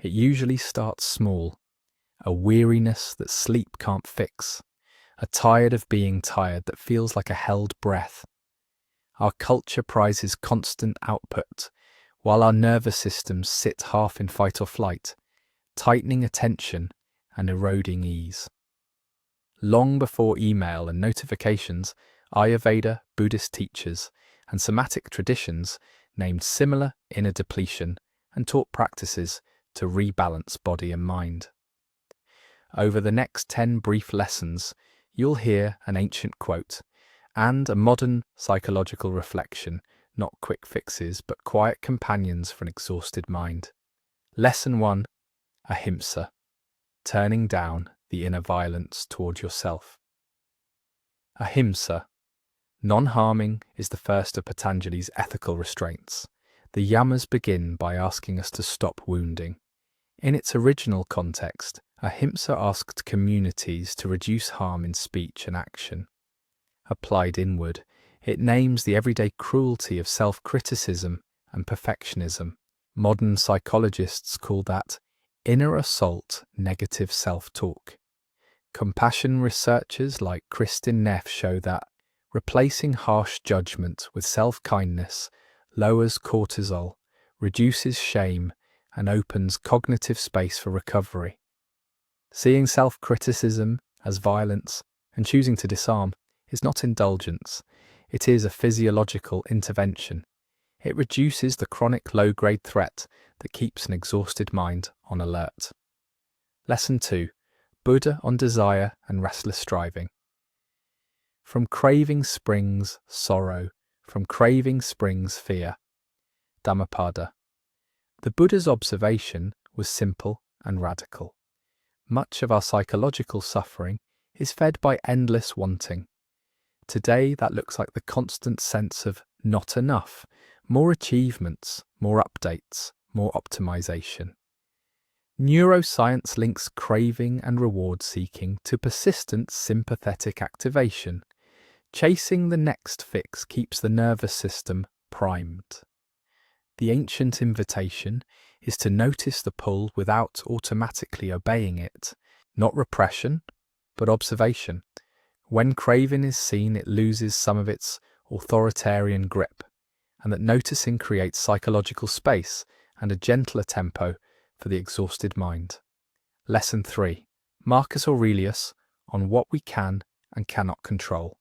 It usually starts small, a weariness that sleep can't fix, a tired of being tired that feels like a held breath. Our culture prizes constant output, while our nervous systems sit half in fight or flight, tightening attention and eroding ease. Long before email and notifications, Ayurveda, Buddhist teachers, and somatic traditions named similar inner depletion and taught practices to rebalance body and mind. Over the next 10 brief lessons, you'll hear an ancient quote and a modern psychological reflection, not quick fixes, but quiet companions for an exhausted mind. Lesson 1. Ahimsa, turning down the inner violence toward yourself. Ahimsa, non-harming, is the first of Patanjali's ethical restraints. The yamas begin by asking us to stop wounding. In its original context, Ahimsa asked communities to reduce harm in speech and action. Applied inward, it names the everyday cruelty of self-criticism and perfectionism. Modern psychologists call that inner assault negative self-talk. Compassion researchers like Kristin Neff show that replacing harsh judgment with self-kindness lowers cortisol, reduces shame, and opens cognitive space for recovery. Seeing self-criticism as violence and choosing to disarm is not indulgence, it is a physiological intervention. It reduces the chronic low-grade threat that keeps an exhausted mind on alert. Lesson 2. Buddha on desire and restless striving. From craving springs sorrow, from craving springs fear. Dhammapada. The Buddha's observation was simple and radical. Much of our psychological suffering is fed by endless wanting. Today, that looks like the constant sense of not enough, more achievements, more updates, more optimization. Neuroscience links craving and reward seeking to persistent sympathetic activation. Chasing the next fix keeps the nervous system primed. The ancient invitation is to notice the pull without automatically obeying it, not repression, but observation. When craving is seen, it loses some of its authoritarian grip, and that noticing creates psychological space and a gentler tempo for the exhausted mind. Lesson 3. Marcus Aurelius on what we can and cannot control.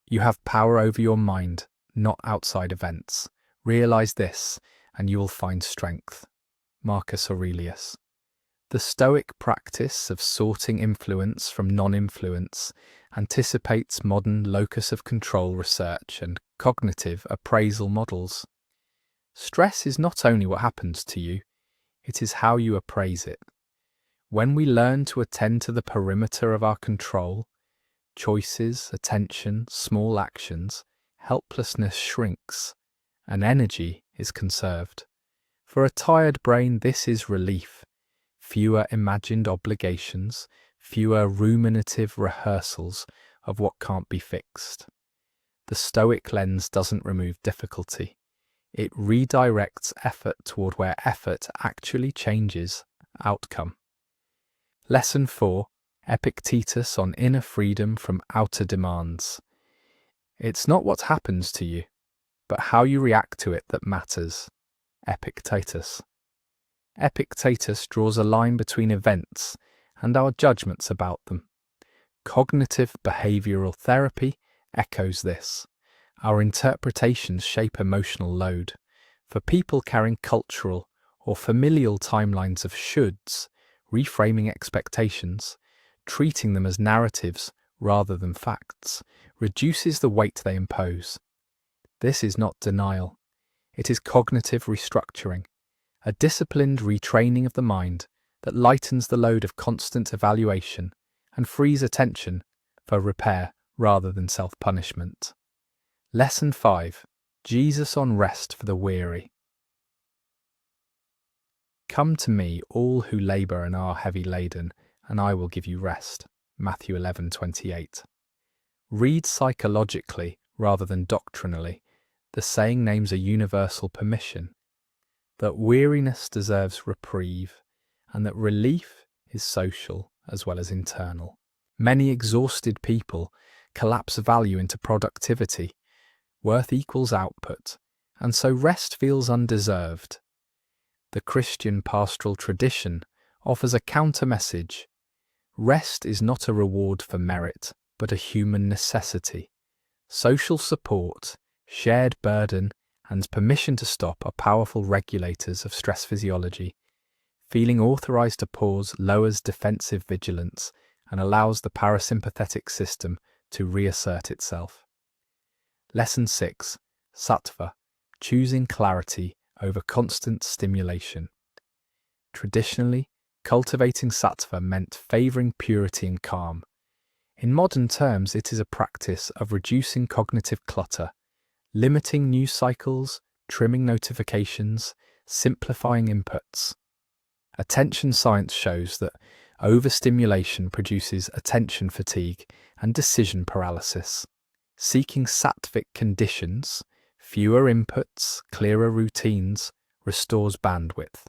You have power over your mind, not outside events. Realize this, and you will find strength. Marcus Aurelius. The Stoic practice of sorting influence from non-influence anticipates modern locus of control research and cognitive appraisal models. Stress is not only what happens to you, it is how you appraise it. When we learn to attend to the perimeter of our control, choices, attention, small actions, helplessness shrinks, and energy is conserved. For a tired brain, this is relief. Fewer imagined obligations, fewer ruminative rehearsals of what can't be fixed. The Stoic lens doesn't remove difficulty. It redirects effort toward where effort actually changes outcome. Lesson 4. Epictetus on inner freedom from outer demands. It's not what happens to you, but how you react to it that matters. Epictetus. Epictetus draws a line between events and our judgments about them. Cognitive behavioral therapy echoes this. Our interpretations shape emotional load. For people carrying cultural or familial timelines of shoulds, reframing expectations, treating them as narratives rather than facts, reduces the weight they impose. This is not denial. It is cognitive restructuring, a disciplined retraining of the mind that lightens the load of constant evaluation and frees attention for repair rather than self-punishment. Lesson 5. Jesus on rest for the weary. Come to me, all who labour and are heavy laden, and I will give you rest. Matthew 11:28. Read psychologically rather than doctrinally. The saying names a universal permission. that weariness deserves reprieve, and that relief is social as well as internal. Many exhausted people collapse value into productivity. Worth equals output, and so rest feels undeserved. The Christian pastoral tradition offers a counter-message. Rest is not a reward for merit, but a human necessity. Social support, shared burden, and permission to stop are powerful regulators of stress physiology. Feeling authorized to pause lowers defensive vigilance and allows the parasympathetic system to reassert itself. Lesson 6. Sattva, choosing clarity over constant stimulation. Traditionally, cultivating sattva meant favoring purity and calm. In modern terms, it is a practice of reducing cognitive clutter, limiting news cycles, trimming notifications, simplifying inputs. Attention science shows that overstimulation produces attention fatigue and decision paralysis. Seeking sattvic conditions, fewer inputs, clearer routines, restores bandwidth.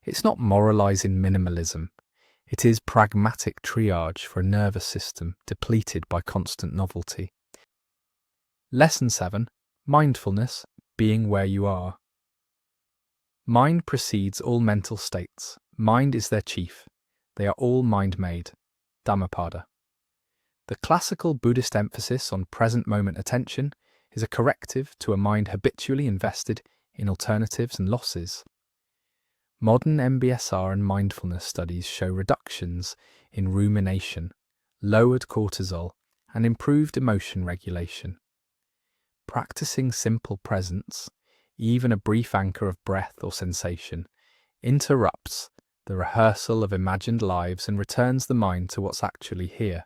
It's not moralizing minimalism. It is pragmatic triage for a nervous system depleted by constant novelty. Lesson 7. Mindfulness, being where you are. Mind precedes all mental states. Mind is their chief. They are all mind-made. Dhammapada. The classical Buddhist emphasis on present moment attention is a corrective to a mind habitually invested in alternatives and losses. Modern MBSR and mindfulness studies show reductions in rumination, lowered cortisol, and improved emotion regulation. Practicing simple presence, even a brief anchor of breath or sensation, interrupts the rehearsal of imagined lives and returns the mind to what's actually here.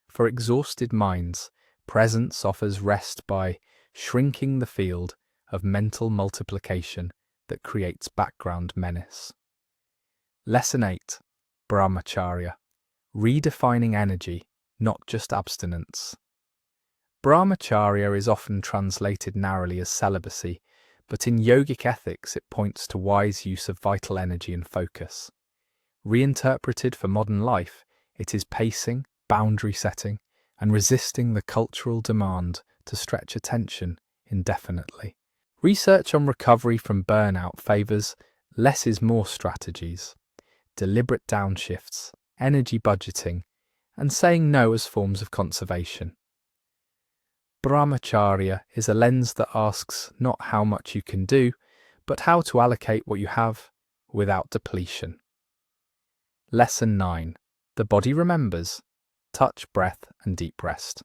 For exhausted minds, presence offers rest by shrinking the field of mental multiplication that creates background menace. Lesson 8. Brahmacharya, redefining energy, not just abstinence. Brahmacharya is often translated narrowly as celibacy, but in yogic ethics it points to wise use of vital energy and focus. Reinterpreted for modern life, it is pacing, boundary setting, and resisting the cultural demand to stretch attention indefinitely. Research on recovery from burnout favours less is more strategies, deliberate downshifts, energy budgeting, and saying no as forms of conservation. Brahmacharya is a lens that asks not how much you can do, but how to allocate what you have without depletion. Lesson 9. The body remembers. Touch, breath, and deep rest.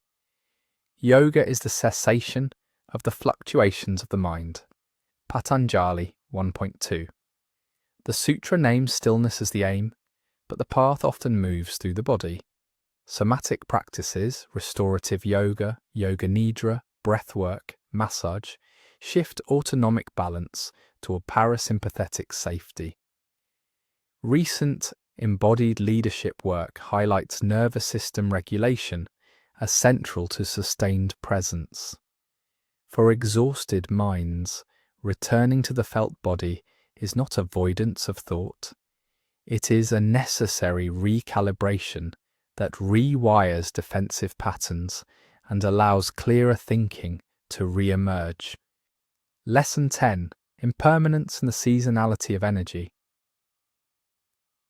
Yoga is the cessation of the fluctuations of the mind. Patanjali 1.2. The sutra names stillness as the aim, but the path often moves through the body. Somatic practices, restorative yoga, yoga nidra, breathwork, massage, shift autonomic balance to a parasympathetic safety. Recent embodied leadership work highlights nervous system regulation as central to sustained presence. For exhausted minds, returning to the felt body is not avoidance of thought. It is a necessary recalibration that rewires defensive patterns and allows clearer thinking to re-emerge. Lesson 10. Impermanence and the seasonality of energy.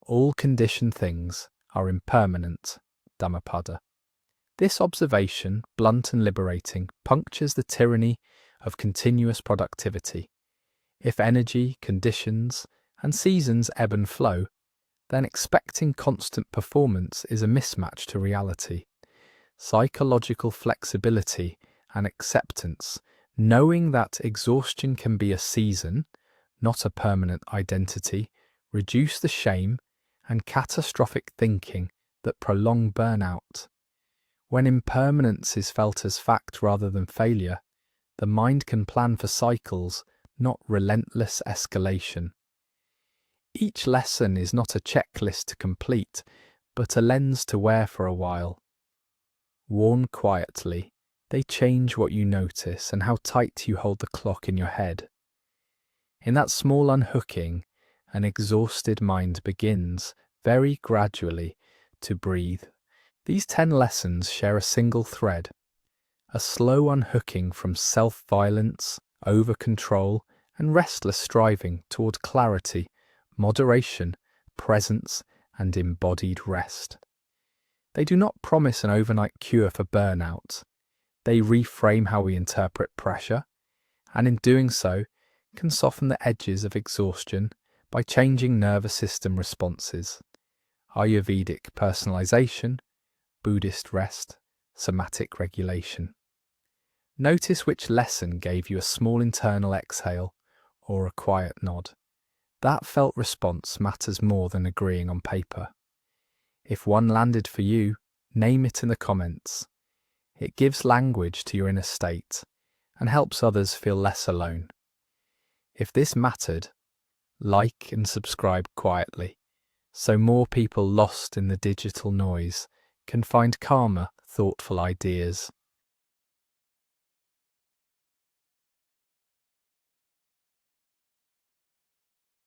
All conditioned things are impermanent. Dhammapada. This observation, blunt and liberating, punctures the tyranny of continuous productivity. If energy, conditions, and seasons ebb and flow, then expecting constant performance is a mismatch to reality. Psychological flexibility and acceptance, knowing that exhaustion can be a season, not a permanent identity, reduce the shame and catastrophic thinking that prolong burnout. When impermanence is felt as fact rather than failure, the mind can plan for cycles, not relentless escalation. Each lesson is not a checklist to complete, but a lens to wear for a while. Worn quietly, they change what you notice and how tight you hold the clock in your head. In that small unhooking, an exhausted mind begins, very gradually, to breathe. These 10 lessons share a single thread, a slow unhooking from self-violence, over-control, and restless striving toward clarity, moderation, presence, and embodied rest. They do not promise an overnight cure for burnout. They reframe how we interpret pressure, and in doing so, can soften the edges of exhaustion by changing nervous system responses. Ayurvedic personalization, Buddhist rest, somatic regulation. Notice which lesson gave you a small internal exhale or a quiet nod. That felt response matters more than agreeing on paper. If one landed for you, name it in the comments. It gives language to your inner state and helps others feel less alone. If this mattered, like and subscribe quietly, so more people lost in the digital noise can find calmer, thoughtful ideas.